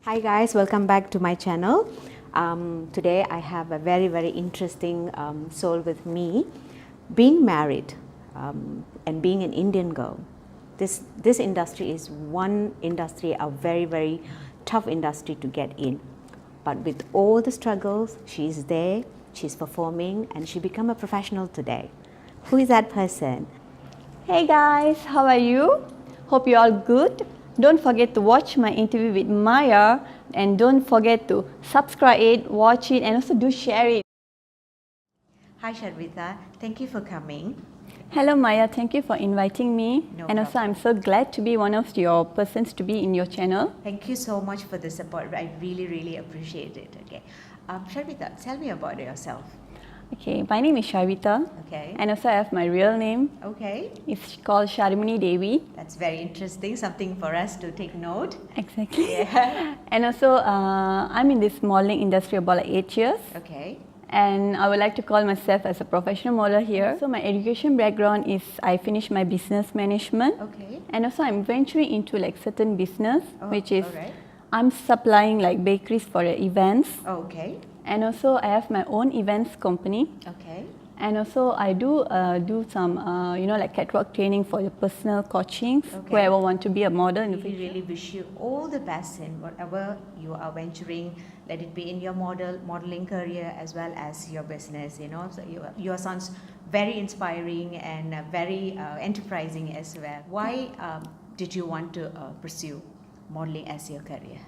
Hi guys, welcome back to my channel. Today I have a very interesting soul with me. Being married and being an Indian girl, this industry is one industry, a very tough industry to get in. But with all the struggles, she's there, she's performing, and she become a professional today. Who is that person? Hey guys, how are you? Hope you're all good. Don't forget to watch my interview with Maya, and don't forget to subscribe it, watch it, and also do share it. Hi Sharwita, thank you for coming. Hello Maya, thank you for inviting me. No and also problem. I'm so glad to be one of your persons to be in your channel. Thank you so much for the support. I really appreciate it. Okay, Sharwita, tell me about yourself. Okay, my name is Sharwita. Okay. And also I have my real name. Okay. It's called Sharmini Devi. That's very interesting. Something for us to take note. Exactly. Yeah. And also I'm in this modeling industry about 8 years. Okay. And I would like to call myself as a professional model here. So my education background is I finished my business management. Okay. And also I'm venturing into like certain business, which is alright. I'm supplying like bakeries for events. Okay. And also I have my own events company. Okay. And also I do some like catwalk training for the personal coaching. Okay. Whoever want to be a model in the We future. really wish you all the best in whatever you are venturing. Let it be in your modeling career as well as your business. You know, so your sounds very inspiring and very enterprising as well. Why did you want to pursue modeling as your career?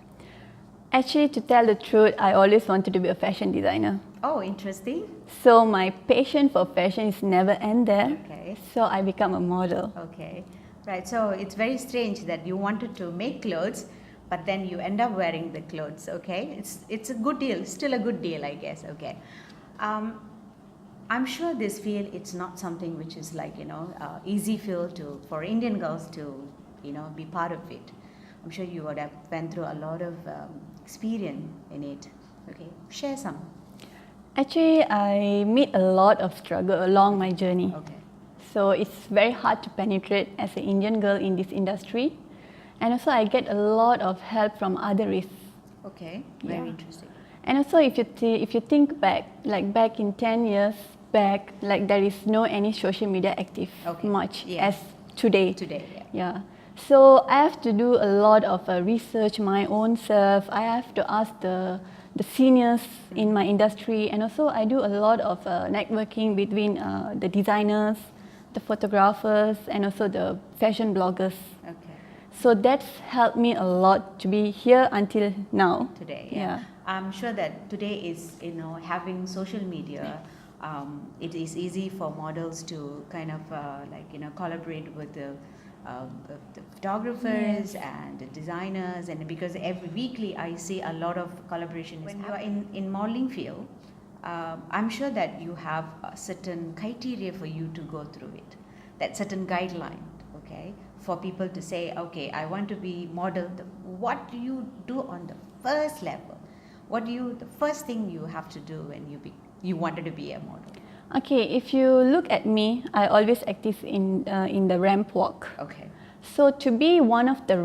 Actually, to tell the truth, I always wanted to be a fashion designer. Oh, interesting. So my passion for fashion is never end there. Okay. So I become a model. Okay, right. So it's very strange that you wanted to make clothes, but then you end up wearing the clothes. Okay, it's a good deal, still a good deal, I guess. Okay, I'm sure this field it's not something which is like easy field for Indian girls to be part of it. I'm sure you would have went through a lot of experience in it. Okay, share some. Actually, I meet a lot of struggle along my journey. Okay. So it's very hard to penetrate as an Indian girl in this industry. And also I get a lot of help from other races. Okay, very interesting. And also if you think back, like back in 10 years back, like there is no any social media active much as today. Today, yeah. So I have to do a lot of research my own self. I have to ask the seniors in my industry, and also I do a lot of networking between the designers, the photographers, and also the fashion bloggers. Okay. So that's helped me a lot to be here until now. Today, yeah. I'm sure that today is having social media. It is easy for models to kind of collaborate with the photographers and the designers, and because every weekly I see a lot of collaboration. When you are in modeling field, I'm sure that you have a certain criteria for you to go through it, that certain guideline, okay, for people to say, okay, I want to be model. What do you do on the first level? The first thing you have to do when you wanted to be a model? Okay, if you look at me, I always active in the ramp walk. Okay. So to be one of the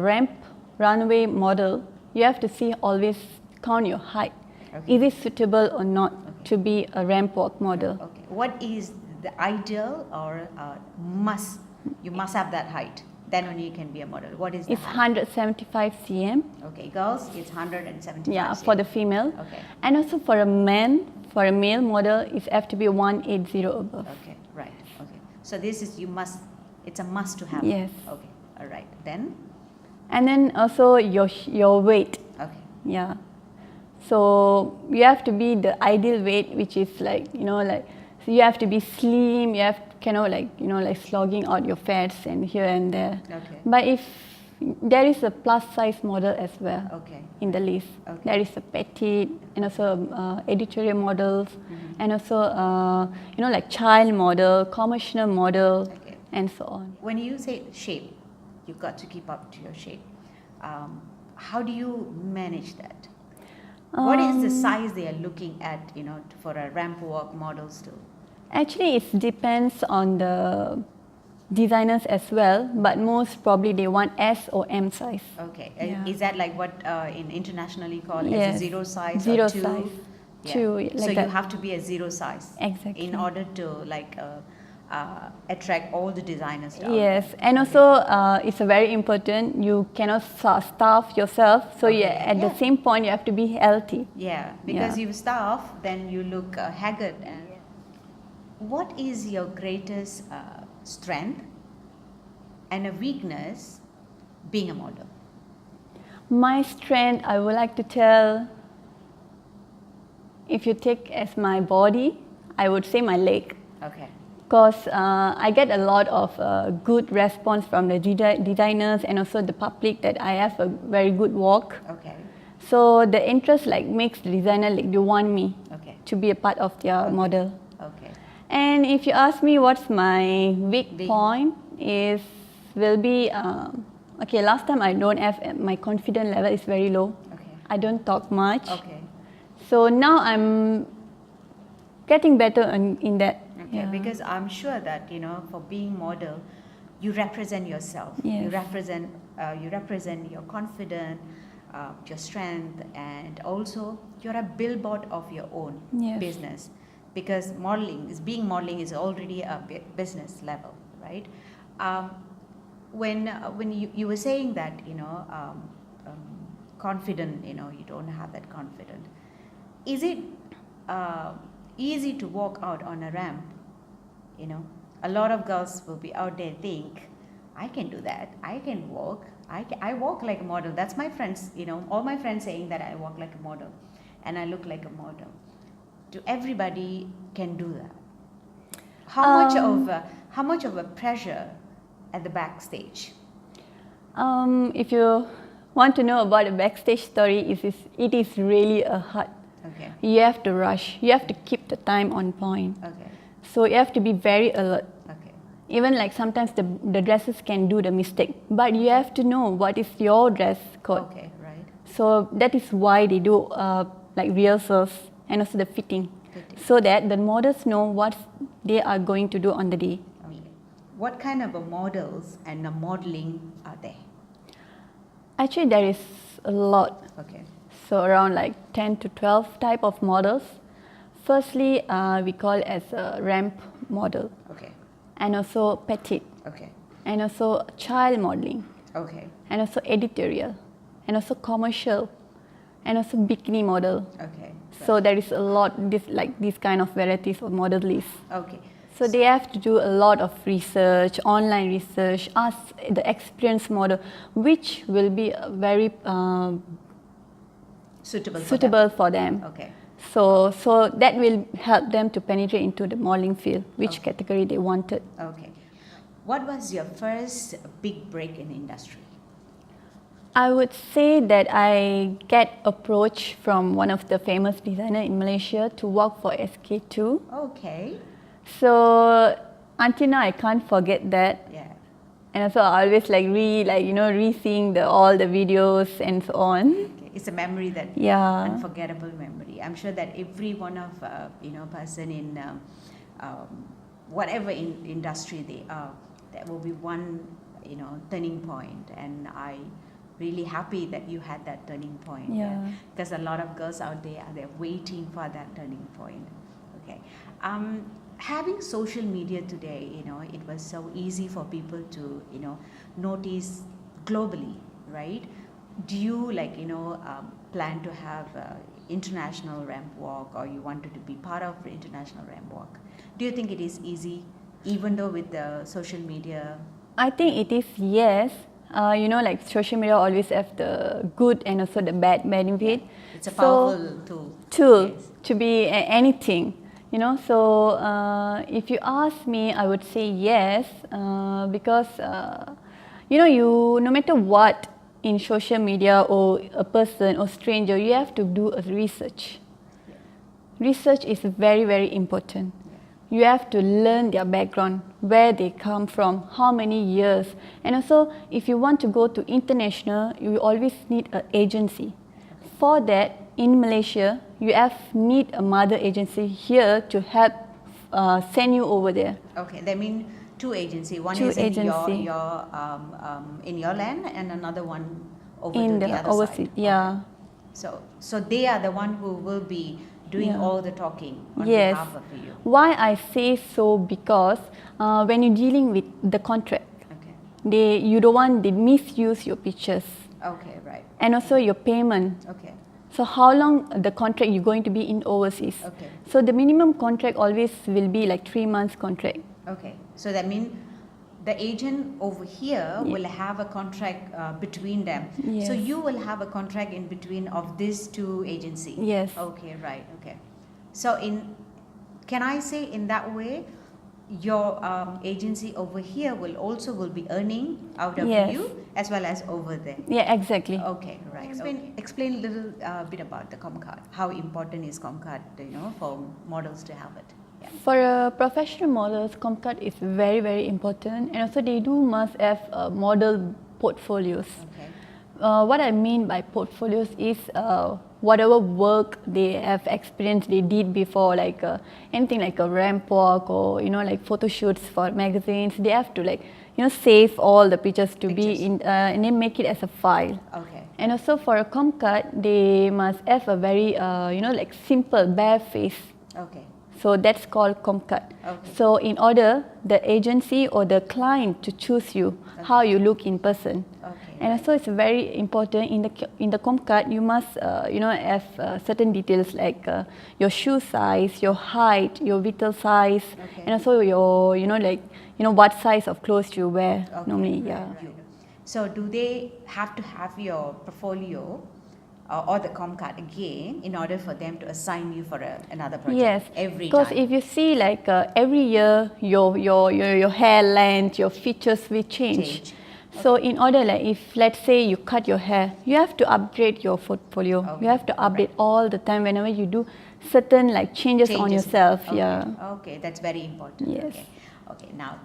runway model, you have to see always count your height. Okay. Is it suitable or not to be a ramp walk model? Okay. What is the ideal or must? You must have that height. Then only you can be a model. What is the It's height? 175 cm. Okay, girls, it's 175 Yeah, cm. for the female. Okay. And also for a man, for a male model, it have to be 180 above. Okay, right. Okay. So this is it's a must to have. Yes. Okay. All right. Then. And then also your weight. Okay. Yeah. So you have to be the ideal weight, which is like so you have to be slim. You have like slogging out your fats and here and there. Okay. But if there is a plus size model as well. Okay. In the list. Okay. There is a petite and also editorial models, and also like child model, commercial model, and so on. When you say shape, you've got to keep up to your shape. How do you manage that? What is the size they are looking at, for a ramp walk models too? Actually, it depends on designers as well, but most probably they want S or M size. Okay. Yeah. Is that like what in internationally called as Yes. a zero size Zero or two? size. Yeah. Two, So like you that. have to be a zero size Exactly. in order to like attract all the designers. Out Yes, there. and Okay. also it's a very important. You cannot starve yourself, so Okay. at the Yeah. same point you have to be healthy. Yeah, because Yeah. you starve, then you look haggard. And what is your greatest strength and a weakness being a model? My strength, I would like to tell, if you take as my body, I would say my leg. Okay. Because I get a lot of good response from the designers and also the public that I have a very good walk. Okay. So the interest like makes the designer like they want me Okay. to be a part of their model. Okay. And if you ask me what's my weak Weak. point will be okay. Last time I don't have my confidence level is very low. Okay. I don't talk much. Okay. So now I'm getting better in that. Okay. Yeah. Because I'm sure that for being model, you represent yourself. You Yes. represent your confidence, your strength, and also you're a billboard of your own Yes. business. Because modeling is already a business level, right? When you were saying that confident, you don't have that confidence. Is it easy to walk out on a ramp? A lot of girls will be out there think, I can do that. I can walk. I walk like a model. That's my friends. All my friends saying that I walk like a model, and I look like a model. Everybody can do that. How much of a pressure at the backstage? If you want to know about the backstage story, it is really a hard. Okay. You have to rush. You have to keep the time on point. Okay. So you have to be very alert. Okay. Even like sometimes the dresses can do the mistake, but you have to know what is your dress code. Okay. Right. So that is why they do like rehearsals and also the fitting, so that the models know what they are going to do on the day. Okay. What kind of models and modeling are there? Actually, there is a lot. Okay. So around like 10 to 12 type of models. Firstly, we call as a ramp model, Okay. and also petite, Okay. and also child modeling, Okay. and also editorial, and also commercial, and also bikini model. Okay. So there is a lot these kind of varieties of model lists. Okay. So they have to do a lot of research, online research, ask the experienced model, which will be very Suitable for them. Okay. So that will help them to penetrate into the modeling field, which category they wanted. Okay. What was your first big break in the industry? I would say that I get approached from one of the famous designer in Malaysia to work for SK2. Okay. So until now I can't forget that. Yeah. And also I always re-seeing all the videos and so on. Okay. It's a memory that unforgettable memory. I'm sure that every one of person in whatever industry they are, there will be one turning point, and I really happy that you had that turning point. Yeah. Because a lot of girls out there are waiting for that turning point. Okay. Having social media today, it was so easy for people to notice globally, right? Do you plan to have international ramp walk, or you wanted to be part of the international ramp walk? Do you think it is easy, even though with the social media? I think it is, yes. Like social media always have the good and also the bad benefit. Yeah. It's a powerful tool yes. to be anything. So if you ask me, I would say yes, because no matter what in social media or a person or stranger, you have to do a research. Yeah. Research is very, very important. You have to learn their background, where they come from, how many years. And also, if you want to go to international, you always need an agency. For that, in Malaysia, you need a mother agency here to help send you over there. Okay, that means two agency. One Two is in agency. in your land, and another one over In to the the other overseas, side. yeah. Okay. So they are the one who will be doing Yeah. all the talking on Yes. behalf of you. Why I say so, because when you're dealing with the contract, Okay. you don't want they misuse your pictures, Okay. Right. and also your payment. Okay. So how long the contract you're going to be in overseas? Okay. So the minimum contract always will be like 3 months contract. Okay. So that means the agent over here will have a contract between them. Yes. So you will have a contract in between of these two agencies. Yes. Okay. Right. Okay. So can I say in that way, your agency over here will be earning out of Yes. you as well as over there. Yeah, exactly. Okay, right. Explain a little bit about the com card. How important is com card, for models to have it? Yeah. For professional models, com card is very, very important, and also they must have model portfolios. Okay. What I mean by portfolios is whatever work they have experienced, they did before, like anything like a ramp walk or like photo shoots for magazines. They have to save all the pictures to be in, and then make it as a file. Okay. And also for a com card, they must have a very like simple bare face. Okay. So that's called com card. Okay. So in order the agency or the client to choose you, how you look in person. Okay. And also it's very important in the com card you must have certain details like your shoe size, your height, your vital size, Okay. and also your what size of clothes you wear normally. Right, Yeah. right. So do they have to have your portfolio or the com card again in order for them to assign you for another project? Yes, every because time. if you see like every year your hair length, your features will change. So in order, like if let's say you cut your hair, you have to upgrade your portfolio. Okay. You have to update all the time whenever you do certain like changes on yourself. Okay. Yeah. Okay, that's very important. Yes. Okay. Okay. Now,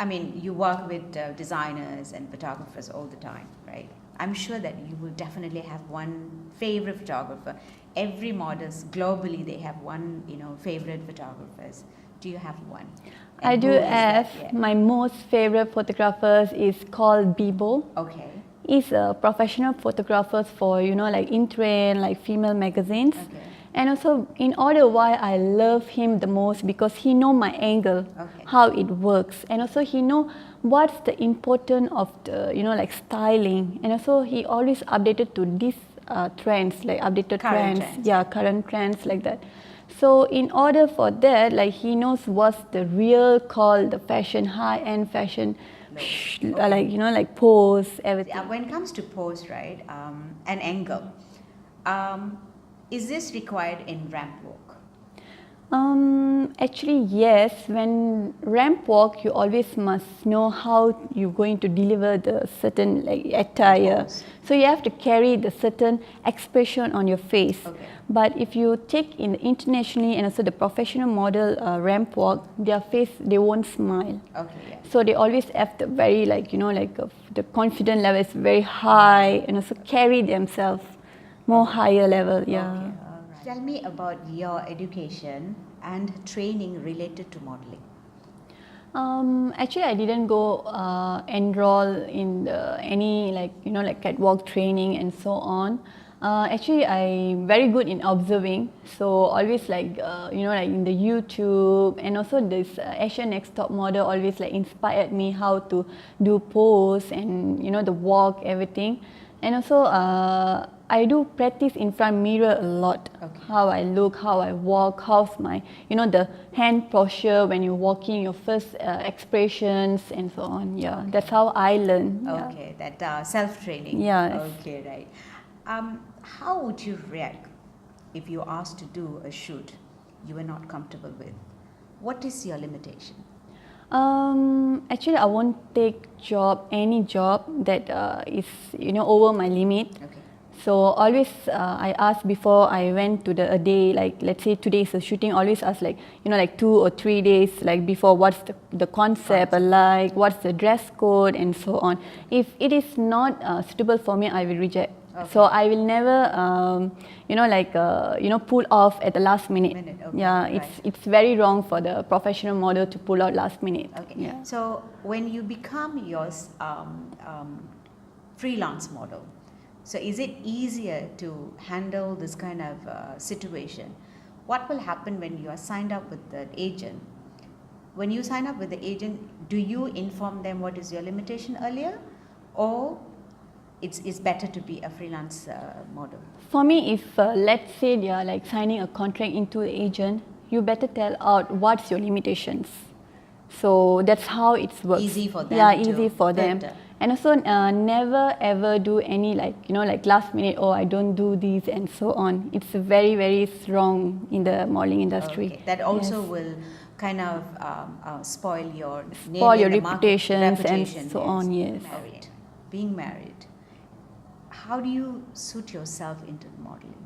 I mean, you work with designers and photographers all the time, right? I'm sure that you will definitely have one favorite photographer. Every models globally, they have one, favorite photographers. Do you have one? And I do who is have that? Yeah. my most favorite photographers is called Bibo. Okay. He's a professional photographer for like in trend, like female magazines. Okay. And also in order why I love him the most, because he know my angle, Okay. how it works, and also he know what's the importance of the like styling, and also he always updated to these trends, like updated Current trends. Yeah, current trends like that. So in order for that, like he knows what's the real call, the fashion, high-end fashion, like like pose, everything. When it comes to pose, right, an angle, is this required in ramp walk? Actually, yes. When ramp walk, you always must know how you're going to deliver the certain like attire. So you have to carry the certain expression on your face. Okay. But if you take in internationally and also the professional model ramp walk, their face they won't smile. Okay. Yeah. So they always have the very the confident level is very high, and also carry themselves more higher level. Yeah. Okay. All right. Tell me about your education and training related to modeling. Actually, I didn't go enroll in any like catwalk training and so on. Actually, I'm very good in observing. So always like like in the YouTube, and also this Asian Next Top Model always like inspired me how to do pose and the walk, everything. And also I do practice in front mirror a lot. Okay. How I look, how I walk, how's my the hand posture when you're walking, your first expressions and so on. Yeah, Okay. that's how I learn. Yeah. Okay, that self-training. Yes. Okay, right. How would you react if you asked to do a shoot you were not comfortable with? What is your limitation? Actually, I won't take any job that is over my limit. Okay. So always I ask before I went to a day, like let's say today is a shooting, always ask like like 2 or 3 days like before, what's the concept like, what's the dress code and so on. If it is not suitable for me, I will reject. So I will never, pull off at the last minute. Okay, Yeah, it's very wrong for the professional model to pull out last minute. Okay. Yeah. So when you become your freelance model, so is it easier to handle this kind of situation? What will happen when you are signed up with the agent? When you sign up with the agent, do you inform them what is your limitation earlier, or it's better to be a freelance model? For me, if let's say they are like signing a contract into the agent, you better tell out what's your limitations. So that's how it works. Easy for them. Yeah, easy for them. And also, never ever do any last minute. Oh, I don't do these and so on. It's very very strong in the modeling industry. Okay. That also will kind of spoil your name, spoil your in the reputations reputation, and so on. Yes. Being married, how do you suit yourself into modeling?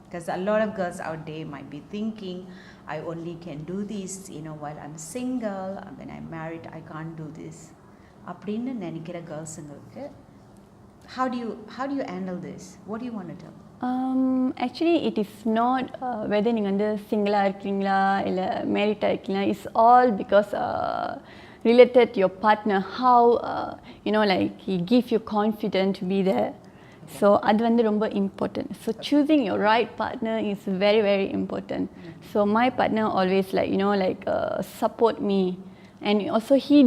Because a lot of girls out there might be thinking, I only can do this, while I'm single. When I'm married, I can't do this. அப்படின்னு நினைக்கிற girlsங்களுக்கு, how do you handle this? What do you want to tell? Actually, it is not whether நீங்க வந்து single இருக்கீங்களா இல்ல married இருக்கீங்களா. It's all because related to your partner, how he give you confidence to be there. Okay. So அது வந்து ரொம்ப important. So choosing your right partner is very very important. So my partner always support me. And also he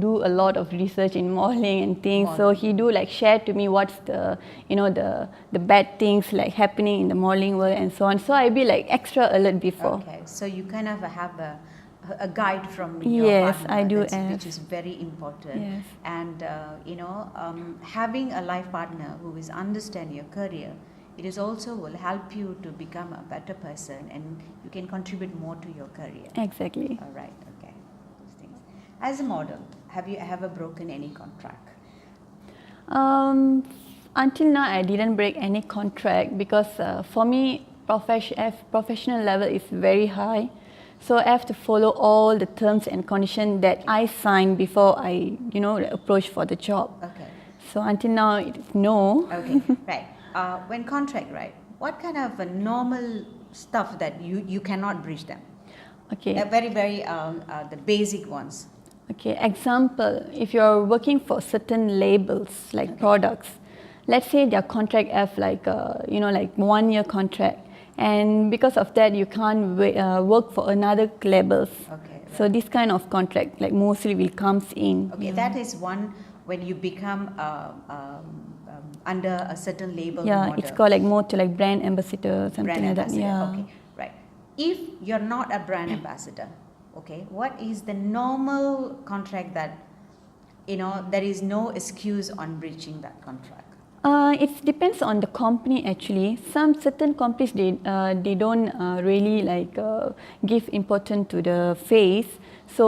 do a lot of research in modeling and things. So he do share to me what's the bad things happening in the modeling world and so on. So I be extra alert before. Okay, so you kind of have a guide from your yes, partner. I do, which is very important. Yes. And having a life partner who is understand your career, it is also will help you to become a better person, and you can contribute more to your career. Exactly. All right. Okay. As a model, have you ever broken any contract? Until now, I didn't break any contract because for me, professional level is very high. So I have to follow all the terms and conditions that I signed before I, approach for the job. Okay. So until now, it is no. Okay, right. When contract, right? What kind of normal stuff that you cannot breach them? Okay. Very, very the basic ones. Okay, example, if you're working for certain labels like products, let's say their contract have 1 year contract, and because of that you can't work for another labels. Okay. Right. So this kind of contract mostly will comes in. Okay, that is one when you become under a certain label. Yeah, model. it's called more to brand ambassador, something brand like ambassador. that. Yeah. Okay, right. If you're not a brand ambassador, okay, what is the normal contract that there is no excuse on breaching that contract? It depends on the company actually. Some certain companies they don't really give importance to the face. So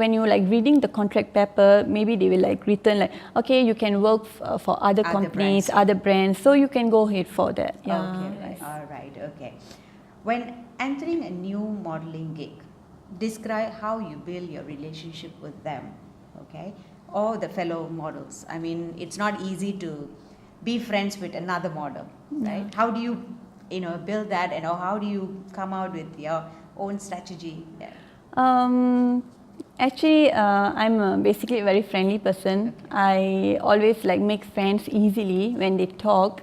when you reading the contract paper, maybe they will written okay, you can work for other companies, other brands, so you can go ahead for that. Yeah. Okay, right. Yes. All right. Okay. When entering a new modeling gig, describe how you build your relationship with them, okay, or the fellow models. I mean, it's not easy to be friends with another model, right? How do you build that, and how do you come out with your own strategy? Yeah. Actually, I'm basically a very friendly person. Okay. I always make friends easily when they talk.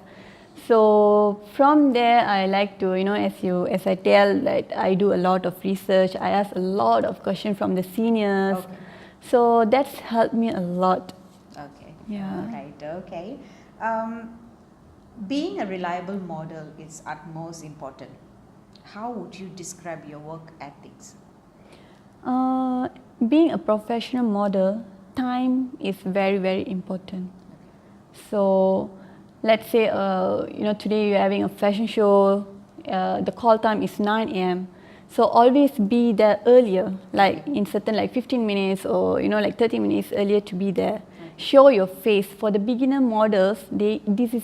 So from there, I like to, as I tell that I do a lot of research. I ask a lot of questions from the seniors. Okay. So that's helped me a lot. Okay. Yeah. All right. Okay. Being a reliable model is utmost important. How would you describe your work ethics? Being a professional model, time is very very important. Okay. So let's say today you're having a fashion show, the call time is 9 a.m. So always be there earlier, in certain 15 minutes or 30 minutes earlier to be there. Okay. Show your face. For the beginner models, this is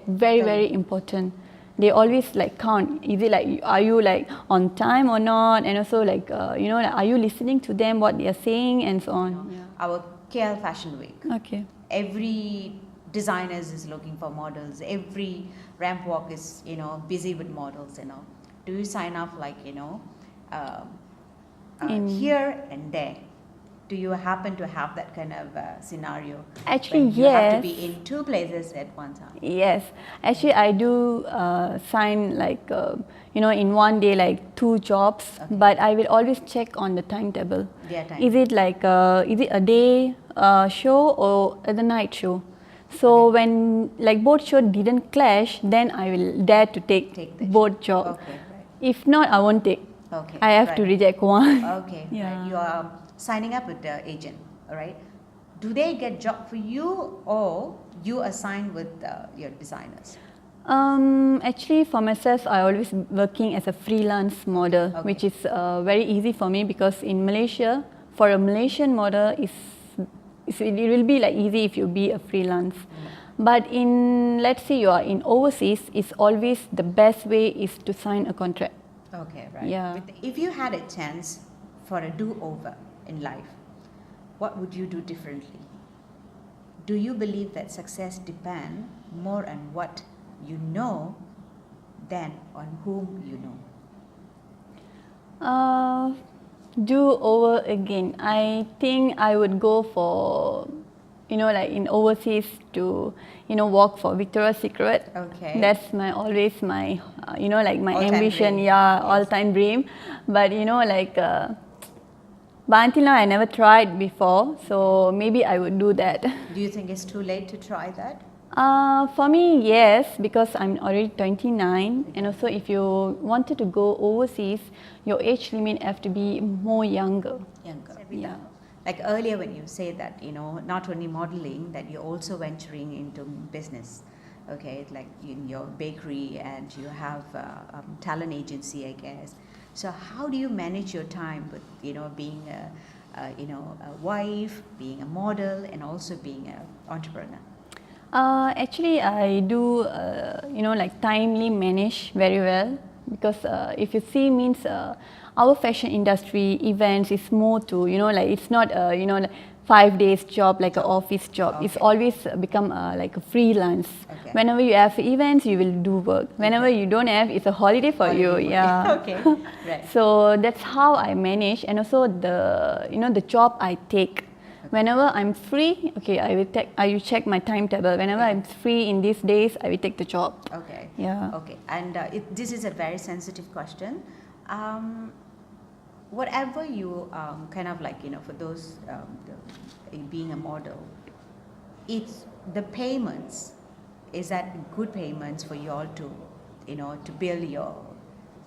very very important. They always count. Is it are you on time or not? And also are you listening to them what they are saying and so on. Our KL Fashion Week. Okay. Every designers is looking for models. Every ramp walk is, busy with models, Do you sign up like, here and there? Do you happen to have that kind of scenario? Actually, when you yes. have to be in two places at one time. Yes, actually I do sign like in one day like 2 jobs, but I will always check on the timetable. Is it like is it a day show or the night show? So when like both show didn't clash, then I will dare to take both jobs. Okay, right. If not, I won't take. Okay, I have to reject one. Okay, Yeah. right. You are signing up with the agent, all right? Do they get job for you, or you assign with your designers? Actually, for myself, I always working as a freelance model, which is very easy for me because in Malaysia, for a Malaysian model, it will be like easy if you be a freelance. But in, let's say you are in overseas, it's always the best way is to sign a contract. Okay, right. Yeah. If you had a chance for a do-over in life, what would you do differently? Do you believe that success depends more on what you know than on whom you know? Do over again. I think I would go for, like in overseas to, walk for Victoria's Secret. Okay. That's always my, like my All-time ambition. dream. Yeah, Yes. all-time dream. But but until now I never tried before, so maybe I would do that. Do you think it's too late to try that? For me, yes, because I'm already 29, and also if you wanted to go overseas, your age limit have to be more younger. Yeah. Like earlier when you say that, not only modeling, that you're also venturing into business, okay, like in your bakery, and you have talent agency, I guess. So how do you manage your time with, being a wife, being a model, and also being an entrepreneur? Actually, I do, like timely manage very well, because if you see means our fashion industry events is more to, like it's not, 5 days job like an office job. It's always become like a freelance. Okay. Whenever you have events, you will do work. Whenever you don't have, it's a holiday for you. Yeah. Okay. Right. So that's how I manage, and also the, the job I take. Whenever I'm free, okay, I will check my timetable. Whenever I'm free in these days, I will take the job. Okay. Yeah. Okay. And this is a very sensitive question. Whatever you kind of like, for those being a model, it's the payments. Is that good payments for you all to, to build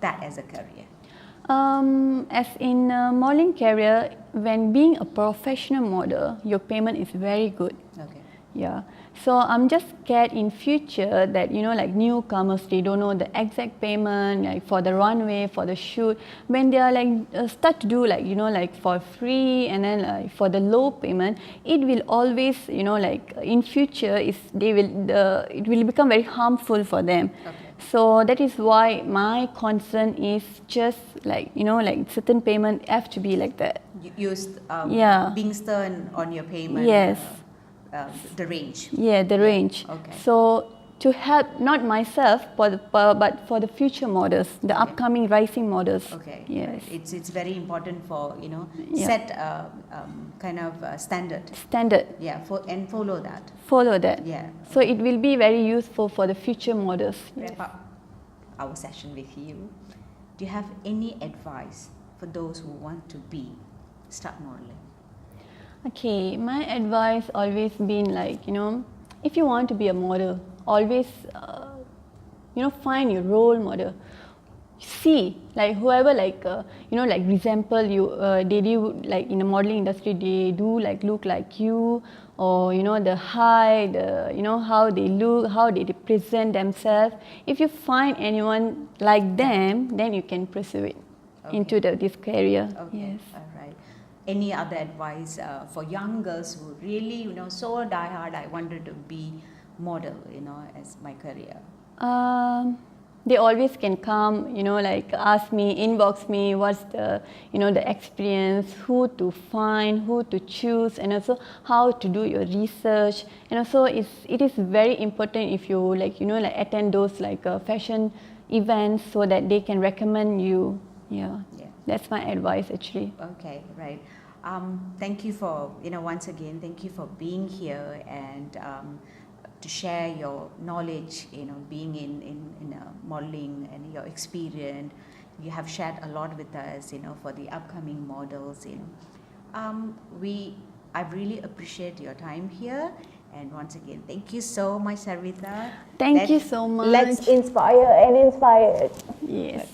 that as a career? As in modeling career, when being a professional model, your payment is very good. Okay. Yeah. So I'm just scared in future that, like newcomers, they don't know the exact payment, like for the runway, for the shoot. When they are like start to do like, like for free, and then like for the low payment, it will always, like in future it will become very harmful for them. Okay. So that is why my concern is just like, like certain payment have to be like that. Being stern on your payment. Yes. The range. Yeah, the range. Okay. So to help not myself, but for the future models, the upcoming rising models. Okay. Yes. It's very important for set kind of standard. Standard. Yeah. And follow that. Follow that. Yeah. So it will be very useful for the future models. Wrap up our session with you. Do you have any advice for those who want to start modeling? Okay, my advice always been like, if you want to be a model, always, find your role model. See, like whoever, like, like example, they do like in the modeling industry, they do like look like you, or the height, how they look, how they present themselves. If you find anyone like them, then you can pursue it into this career. Okay. Yes. All right. Any other advice for young girls who really, so die hard, I wanted to be model, as my career? they always can come, like ask me, inbox me, what's the, the experience, who to find, who to choose, and also how to do your research. And also it is very important if you attend those fashion events so that they can recommend you. Yeah. That's my advice actually. Okay, right. Thank you for, once again, thank you for being here and to share your knowledge, being in modeling and your experience. You have shared a lot with us, for the upcoming models. I really appreciate your time here. And once again, thank you so much, Sharbita. Thank you so much. Let's inspire and inspire. Yes.